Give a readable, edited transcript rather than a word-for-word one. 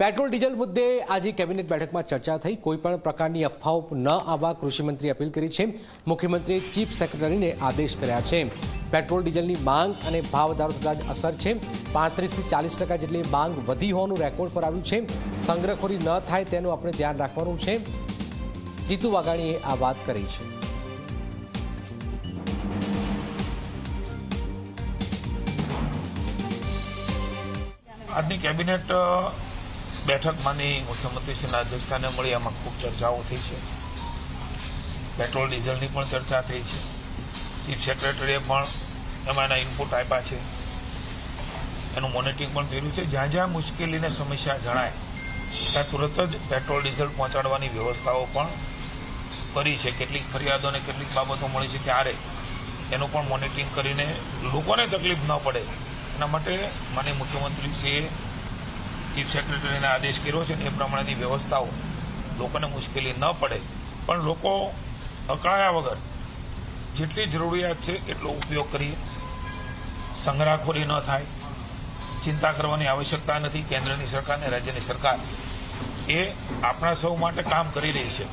Petrol diesel મુદ્દે આજે cabinet બેઠકમાં ચર્ચા થઈ। કોઈપણ પ્રકારની અફવાઓ ન આવવા કૃષિમંત્રીએ અપીલ કરી છે। મુખ્યમંત્રીએ ચીફ સેક્રેટરીને આદેશ કર્યા છે। પેટ્રોલ ડીઝલની માંગ અને ભાવ વધારો થતાં જ અસર છે। 35 થી 40% જેટલી માંગ વધી હોવાનું રેકોર્ડ પર આવ્યું છે। સંગ્રહખોરી ન થાય તેનું આપણે ધ્યાન રાખવાનું છે। જીતુ વાઘાણીએ આ વાત કરી છે। આજની કેબિનેટ બેઠક માની મુખ્યમંત્રીશ્રીના અધ્યક્ષસ્થાને મળી આમાં ખૂબ ચર્ચાઓ થઈ છે। પેટ્રોલ ડીઝલની પણ ચર્ચા થઈ છે। ચીફ સેક્રેટરીએ પણ એમાંના ઇનપુટ આપ્યા છે। એનું મોનિટરિંગ પણ થયેલું છે। જ્યાં જ્યાં મુશ્કેલીને સમસ્યા જણાય ત્યાં તુરત જ પેટ્રોલ ડીઝલ પહોંચાડવાની વ્યવસ્થાઓ પણ કરી છે। કેટલીક ફરિયાદો અને કેટલીક બાબતો મળી છે ત્યારે એનું પણ મોનિટરિંગ કરીને લોકોને તકલીફ ન પડે એના માટે માનનીય મુખ્યમંત્રીશ્રીએ ચીફ સેક્રેટરીને આદેશ કર્યો છે અને એ પ્રમાણેની વ્યવસ્થાઓ લોકોને મુશ્કેલી ન પડે પણ લોકો અકળાયા વગર જેટલી જરૂરિયાત છે એટલો ઉપયોગ કરીએ। સંગ્રહખોરી ન થાય, ચિંતા કરવાની આવશ્યકતા નથી। કેન્દ્રની સરકાર અને રાજ્યની સરકાર એ આપણા સૌ માટે કામ કરી રહી છે।